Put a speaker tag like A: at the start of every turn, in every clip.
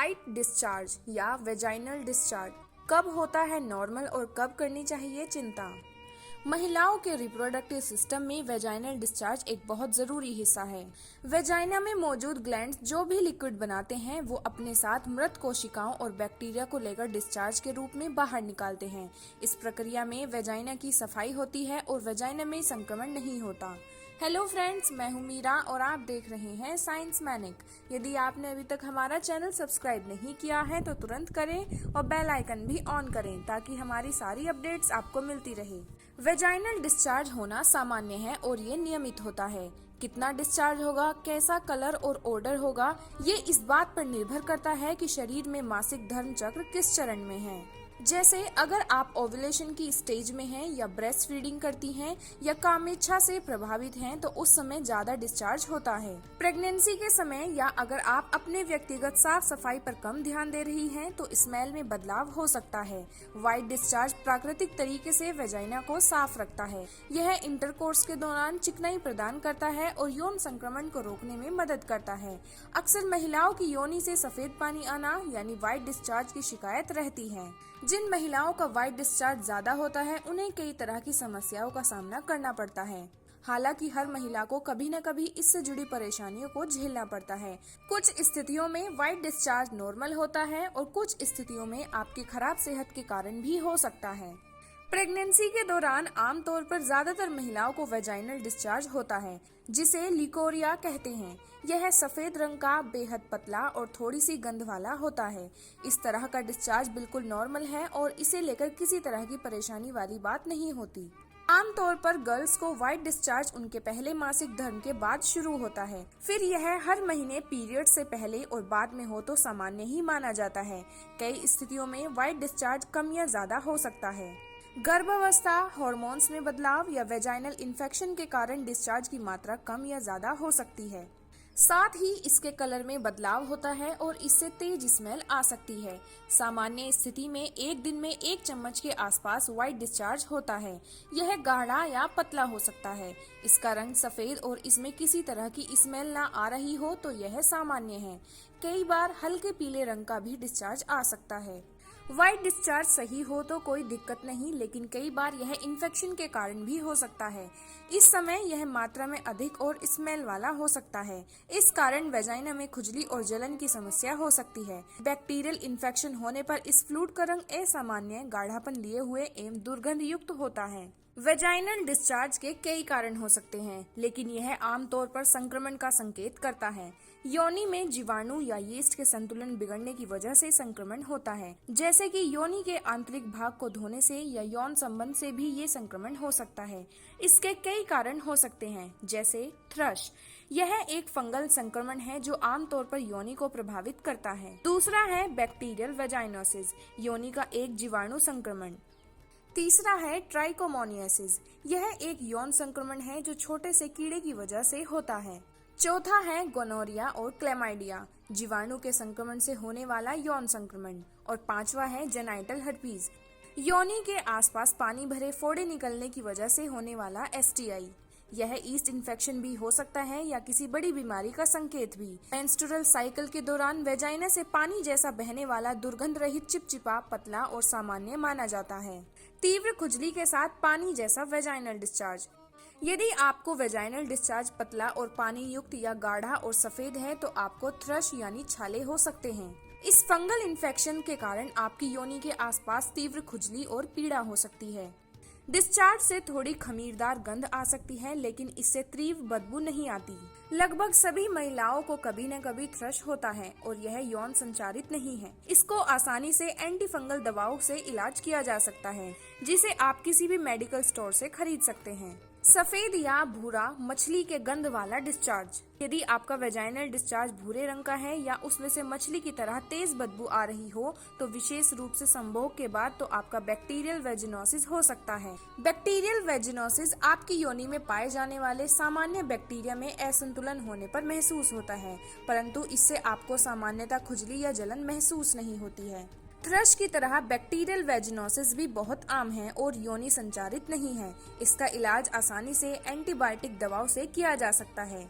A: White discharge या vaginal discharge कब होता है नॉर्मल और कब करनी चाहिए चिंता। महिलाओं के रिप्रोडक्टिव सिस्टम में वेजाइनल डिस्चार्ज एक बहुत जरूरी हिस्सा है। वेजाइना में मौजूद ग्लैंड्स जो भी लिक्विड बनाते हैं वो अपने साथ मृत कोशिकाओं और बैक्टीरिया को लेकर डिस्चार्ज के रूप में बाहर निकालते हैं। इस प्रक्रिया में वेजाइना की सफाई होती है और वेजाइना में संक्रमण नहीं होता। हेलो फ्रेंड्स, मैं हूं मीरा और आप देख रहे हैं साइंस मैनिक। यदि आपने अभी तक हमारा चैनल सब्सक्राइब नहीं किया है तो तुरंत करें और बेल आइकन भी ऑन करें ताकि हमारी सारी अपडेट्स आपको मिलती रहे। वेजाइनल डिस्चार्ज होना सामान्य है और ये नियमित होता है। कितना डिस्चार्ज होगा, कैसा कलर और ऑर्डर होगा, ये इस बात पर निर्भर करता है कि शरीर में मासिक धर्म चक्र किस चरण में है। जैसे अगर आप ओव्यूलेशन की स्टेज में हैं या ब्रेस्ट फीडिंग करती हैं या कामेच्छा से प्रभावित हैं तो उस समय ज्यादा डिस्चार्ज होता है। प्रेगनेंसी के समय या अगर आप अपने व्यक्तिगत साफ सफाई पर कम ध्यान दे रही हैं तो स्मेल में बदलाव हो सकता है। व्हाइट डिस्चार्ज प्राकृतिक तरीके से वेजाइना को साफ रखता है। यह इंटरकोर्स के दौरान चिकनाई प्रदान करता है और यौन संक्रमण को रोकने में मदद करता है। अक्सर महिलाओं की योनि से सफेद पानी आना यानी व्हाइट डिस्चार्ज की शिकायत रहती है। जिन महिलाओं का व्हाइट डिस्चार्ज ज्यादा होता है उन्हें कई तरह की समस्याओं का सामना करना पड़ता है। हालांकि हर महिला को कभी न कभी इससे जुड़ी परेशानियों को झेलना पड़ता है। कुछ स्थितियों में व्हाइट डिस्चार्ज नॉर्मल होता है और कुछ स्थितियों में आपकी खराब सेहत के कारण भी हो सकता है। प्रेगनेंसी के दौरान आमतौर पर ज्यादातर महिलाओं को वेजाइनल डिस्चार्ज होता है जिसे लिकोरिया कहते हैं। यह सफेद रंग का, बेहद पतला और थोड़ी सी गंध वाला होता है। इस तरह का डिस्चार्ज बिल्कुल नॉर्मल है और इसे लेकर किसी तरह की परेशानी वाली बात नहीं होती। आमतौर पर गर्ल्स को व्हाइट डिस्चार्ज उनके पहले मासिक धर्म के बाद शुरू होता है। फिर यह हर महीने पीरियड से पहले और बाद में हो तो सामान्य ही माना जाता है। कई स्थितियों में व्हाइट डिस्चार्ज कम या ज्यादा हो सकता है। गर्भावस्था, हार्मोन्स में बदलाव या वेजाइनल इन्फेक्शन के कारण डिस्चार्ज की मात्रा कम या ज्यादा हो सकती है। साथ ही इसके कलर में बदलाव होता है और इससे तेज स्मेल आ सकती है। सामान्य स्थिति में एक दिन में 1 चम्मच के आसपास व्हाइट डिस्चार्ज होता है। यह गाढ़ा या पतला हो सकता है। इसका रंग सफेद और इसमें किसी तरह की स्मेल ना आ रही हो तो यह सामान्य है। कई बार हल्के पीले रंग का भी डिस्चार्ज आ सकता है। व्हाइट डिस्चार्ज सही हो तो कोई दिक्कत नहीं, लेकिन कई बार यह इन्फेक्शन के कारण भी हो सकता है। इस समय यह मात्रा में अधिक और स्मेल वाला हो सकता है। इस कारण वेजाइना में खुजली और जलन की समस्या हो सकती है। बैक्टीरियल इन्फेक्शन होने पर इस फ्लूइड का रंग असामान्य, गाढ़ापन लिए हुए एवं दुर्गंध युक्त होता है। वेजाइनल डिस्चार्ज के कई कारण हो सकते हैं, लेकिन यह आमतौर पर संक्रमण का संकेत करता है। योनि में जीवाणु या यीस्ट के संतुलन बिगड़ने की वजह से संक्रमण होता है, जैसे कि योनि के आंतरिक भाग को धोने से या यौन संबंध से भी ये संक्रमण हो सकता है। इसके कई कारण हो सकते हैं, जैसे थ्रश। यह एक फंगल संक्रमण है जो आमतौर पर योनि को प्रभावित करता है। दूसरा है बैक्टीरियल वेजाइनोसिस, योनि का एक जीवाणु संक्रमण। तीसरा है ट्राइकोमोनियासिस, यह एक यौन संक्रमण है जो छोटे से कीड़े की वजह से होता है। चौथा है गोनोरिया और क्लेमाइडिया, जीवाणु के संक्रमण से होने वाला यौन संक्रमण। और पांचवा है जेनाइटल हर्पीज, योनि के आसपास पानी भरे फोड़े निकलने की वजह से होने वाला STI। यह ईस्ट इन्फेक्शन भी हो सकता है या किसी बड़ी बीमारी का संकेत भी। मेंस्ट्रुअल साइकिल के दौरान वेजाइना से पानी जैसा बहने वाला दुर्गंध रहित चिपचिपा, पतला और सामान्य माना जाता है। तीव्र खुजली के साथ पानी जैसा वेजाइनल डिस्चार्ज। यदि आपको वेजाइनल डिस्चार्ज पतला और पानी युक्त या गाढ़ा और सफेद है तो आपको थ्रश यानी छाले हो सकते हैं। इस फंगल इन्फेक्शन के कारण आपकी योनि के आसपास तीव्र खुजली और पीड़ा हो सकती है। डिस्चार्ज से थोड़ी खमीरदार गंध आ सकती है, लेकिन इससे तीव्र बदबू नहीं आती। लगभग सभी महिलाओं को कभी न कभी थ्रश होता है और यह यौन संचारित नहीं है। इसको आसानी से एंटी फंगल दवाओं से इलाज किया जा सकता है, जिसे आप किसी भी मेडिकल स्टोर से खरीद सकते हैं। सफेद या भूरा मछली के गंध वाला डिस्चार्ज। यदि आपका वेजाइनल डिस्चार्ज भूरे रंग का है या उसमें से मछली की तरह तेज बदबू आ रही हो तो विशेष रूप से संभोग के बाद तो आपका बैक्टीरियल वेजिनोसिस हो सकता है। बैक्टीरियल वेजिनोसिस आपकी योनि में पाए जाने वाले सामान्य बैक्टीरिया में असंतुलन होने पर महसूस होता है, परंतु इससे आपको सामान्यतः खुजली या जलन महसूस नहीं होती है। थ्रश की तरह बैक्टीरियल वेजिनोसिस भी बहुत आम है और योनि संचारित नहीं है। इसका इलाज आसानी से एंटीबायोटिक दवाओं से किया जा सकता है।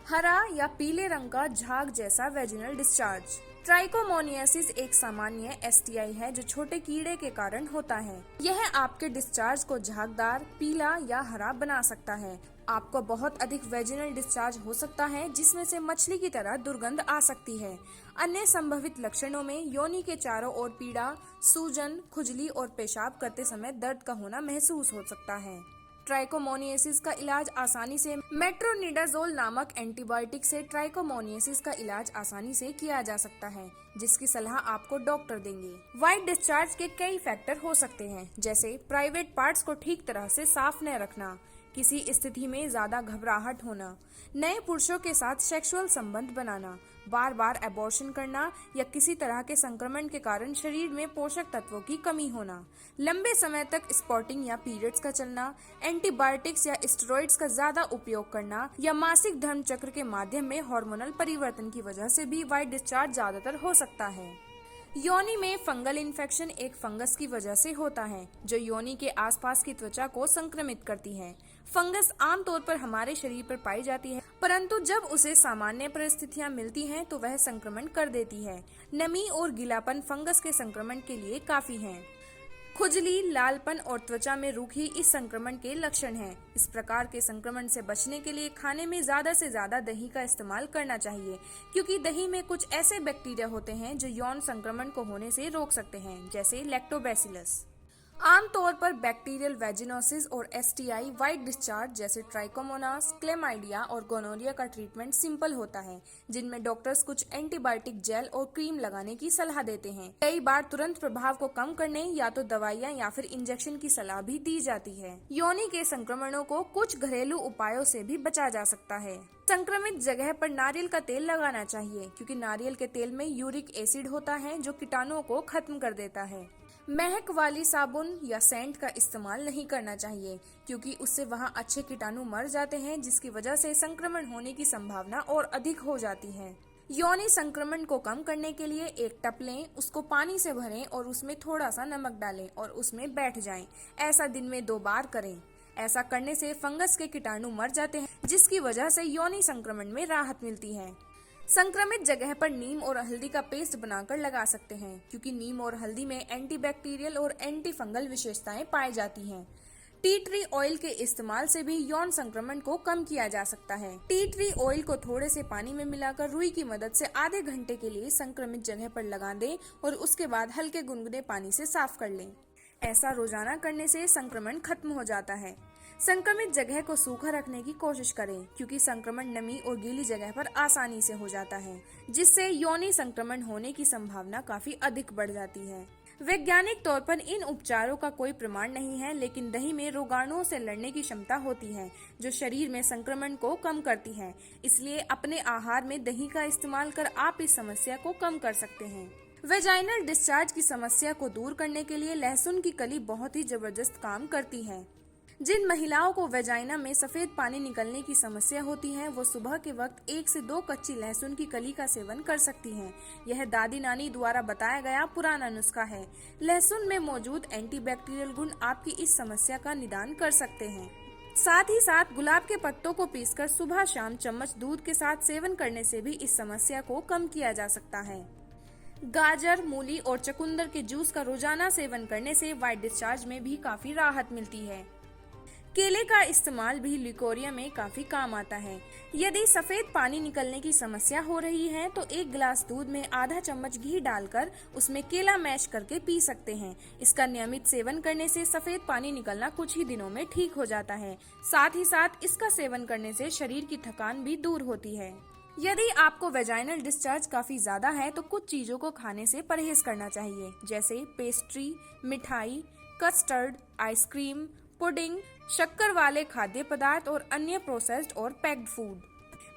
A: हरा या पीले रंग का झाग जैसा वेजिनल डिस्चार्ज। ट्राइकोमोनियासिस एक सामान्य एसटीआई है जो छोटे कीड़े के कारण होता है। यह आपके डिस्चार्ज को झागदार, पीला या हरा बना सकता है। आपको बहुत अधिक वेजिनल डिस्चार्ज हो सकता है जिसमें से मछली की तरह दुर्गंध आ सकती है। अन्य संभावित लक्षणों में योनि के चारों ओर पीड़ा, सूजन, खुजली और पेशाब करते समय दर्द का होना महसूस हो सकता है। ट्राइकोमोनियासिस का इलाज आसानी से मेट्रोनिडाजोल नामक एंटीबायोटिक से ट्राइकोमोनियासिस का इलाज आसानी से किया जा सकता है, जिसकी सलाह आपको डॉक्टर देंगे। वाइट डिस्चार्ज के कई फैक्टर हो सकते हैं, जैसे प्राइवेट पार्ट्स को ठीक तरह से साफ न रखना, किसी स्थिति में ज्यादा घबराहट होना, नए पुरुषों के साथ सेक्सुअल संबंध बनाना, बार बार एबॉर्शन करना या किसी तरह के संक्रमण के कारण शरीर में पोषक तत्वों की कमी होना, लंबे समय तक स्पॉटिंग या पीरियड्स का चलना, एंटीबायोटिक्स या स्टेरॉइड्स का ज्यादा उपयोग करना या मासिक धर्म चक्र के माध्यम में हार्मोनल परिवर्तन की वजह से भी वाइट डिस्चार्ज ज्यादातर हो सकता है। योनि में फंगल इन्फेक्शन एक फंगस की वजह से होता है जो योनि के आसपास की त्वचा को संक्रमित करती है। फंगस आमतौर पर हमारे शरीर पर पाई जाती है, परंतु जब उसे सामान्य परिस्थितियां मिलती हैं तो वह संक्रमण कर देती है। नमी और गीलापन फंगस के संक्रमण के लिए काफी हैं। खुजली, लालपन और त्वचा में रूखी इस संक्रमण के लक्षण हैं। इस प्रकार के संक्रमण से बचने के लिए खाने में ज्यादा से ज्यादा दही का इस्तेमाल करना चाहिए, क्योंकि दही में कुछ ऐसे बैक्टीरिया होते हैं जो यौन संक्रमण को होने से रोक सकते हैं, जैसे लैक्टोबैसिलस। आमतौर पर बैक्टीरियल वेजिनोसिस और एसटीआई वाइट डिस्चार्ज जैसे ट्राइकोमोनास, क्लेमाइडिया और गोनोरिया का ट्रीटमेंट सिंपल होता है, जिनमें डॉक्टर्स कुछ एंटीबायोटिक जेल और क्रीम लगाने की सलाह देते हैं। कई बार तुरंत प्रभाव को कम करने या तो दवाइयां या फिर इंजेक्शन की सलाह भी दी जाती है। योनि के संक्रमणों को कुछ घरेलू उपायों से भी बचा जा सकता है। संक्रमित जगह पर नारियल का तेल लगाना चाहिए, क्योंकि नारियल के तेल में यूरिक एसिड होता है जो कीटाणुओं को खत्म कर देता है। महक वाली साबुन या सेंट का इस्तेमाल नहीं करना चाहिए, क्योंकि उससे वहां अच्छे कीटाणु मर जाते हैं, जिसकी वजह से संक्रमण होने की संभावना और अधिक हो जाती है। योनि संक्रमण को कम करने के लिए एक टब लें, उसको पानी से भरें और उसमें थोड़ा सा नमक डालें और उसमें बैठ जाएं। ऐसा दिन में 2 बार करें। ऐसा करने से फंगस के कीटाणु मर जाते हैं, जिसकी वजह से योनि संक्रमण में राहत मिलती है। संक्रमित जगह पर नीम और हल्दी का पेस्ट बनाकर लगा सकते हैं, क्योंकि नीम और हल्दी में एंटीबैक्टीरियल और एंटी फंगल विशेषताएं पाई जाती हैं। टी ट्री ऑयल के इस्तेमाल से भी यौन संक्रमण को कम किया जा सकता है। टी ट्री ऑयल को थोड़े से पानी में मिलाकर रुई की मदद से आधे घंटे के लिए संक्रमित जगह पर लगा दें और उसके बाद हल्के गुनगुने पानी से साफ कर लें। ऐसा रोजाना करने से संक्रमण खत्म हो जाता है। संक्रमित जगह को सूखा रखने की कोशिश करें, क्योंकि संक्रमण नमी और गीली जगह पर आसानी से हो जाता है, जिससे योनि संक्रमण होने की संभावना काफी अधिक बढ़ जाती है। वैज्ञानिक तौर पर इन उपचारों का कोई प्रमाण नहीं है, लेकिन दही में रोगाणुओं से लड़ने की क्षमता होती है, जो शरीर में संक्रमण को कम करती है। इसलिए अपने आहार में दही का इस्तेमाल कर आप इस समस्या को कम कर सकते हैं। वेजाइनल डिस्चार्ज की समस्या को दूर करने के लिए लहसुन की कली बहुत ही जबरदस्त काम करती है। जिन महिलाओं को वेजाइना में सफेद पानी निकलने की समस्या होती है, वो सुबह के वक्त 1 से 2 कच्ची लहसुन की कली का सेवन कर सकती हैं। यह दादी नानी द्वारा बताया गया पुराना नुस्खा है। लहसुन में मौजूद एंटीबैक्टीरियल गुण आपकी इस समस्या का निदान कर सकते हैं। साथ ही साथ गुलाब के पत्तों को पीसकर सुबह शाम चम्मच दूध के साथ सेवन करने से भी इस समस्या को कम किया जा सकता है। गाजर, मूली और चुकंदर के जूस का रोजाना सेवन करने से वाइट डिस्चार्ज में भी काफी राहत मिलती है। केले का इस्तेमाल भी ल्यूकोरिया में काफी काम आता है। यदि सफेद पानी निकलने की समस्या हो रही है तो 1 गिलास दूध में आधा चम्मच घी डालकर उसमें केला मैश करके पी सकते हैं। इसका नियमित सेवन करने से सफेद पानी निकलना कुछ ही दिनों में ठीक हो जाता है। साथ ही साथ इसका सेवन करने से शरीर की थकान भी दूर होती है। यदि आपको वेजाइनल डिस्चार्ज काफी ज्यादा है तो कुछ चीजों को खाने से परहेज करना चाहिए, जैसे पेस्ट्री, मिठाई, कस्टर्ड, आइसक्रीम, पुडिंग, शक्कर वाले खाद्य पदार्थ और अन्य प्रोसेस्ड और पैक्ड फूड।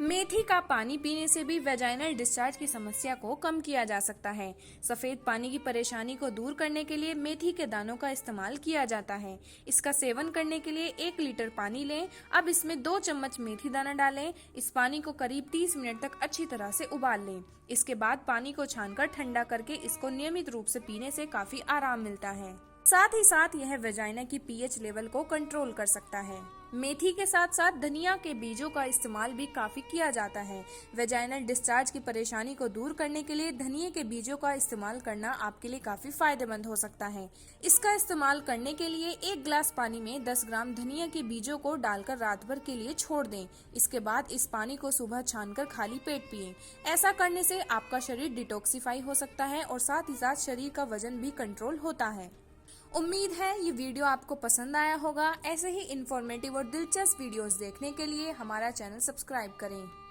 A: मेथी का पानी पीने से भी वेजाइनल डिस्चार्ज की समस्या को कम किया जा सकता है। सफेद पानी की परेशानी को दूर करने के लिए मेथी के दानों का इस्तेमाल किया जाता है। इसका सेवन करने के लिए 1 लीटर पानी लें। अब इसमें 2 चम्मच मेथी दाना डालें। इस पानी को करीब 30 मिनट तक अच्छी तरह से उबाल लें। इसके बाद पानी को छानकर ठंडा करके इसको नियमित रूप से पीने से काफी आराम मिलता है। साथ ही साथ यह वेजाइना की पीएच लेवल को कंट्रोल कर सकता है। मेथी के साथ साथ धनिया के बीजों का इस्तेमाल भी काफी किया जाता है। वेजाइनल डिस्चार्ज की परेशानी को दूर करने के लिए धनिया के बीजों का इस्तेमाल करना आपके लिए काफी फायदेमंद हो सकता है। इसका इस्तेमाल करने के लिए 1 गिलास पानी में 10 ग्राम धनिया के बीजों को डालकर रात भर के लिए छोड़ दें। इसके बाद इस पानी को सुबह छानकर खाली पेट पिएं। ऐसा करने से आपका शरीर डिटॉक्सिफाई हो सकता है और साथ ही साथ शरीर का वजन भी कंट्रोल होता है। उम्मीद है ये वीडियो आपको पसंद आया होगा। ऐसे ही इंफॉर्मेटिव और दिलचस्प वीडियोस देखने के लिए हमारा चैनल सब्सक्राइब करें।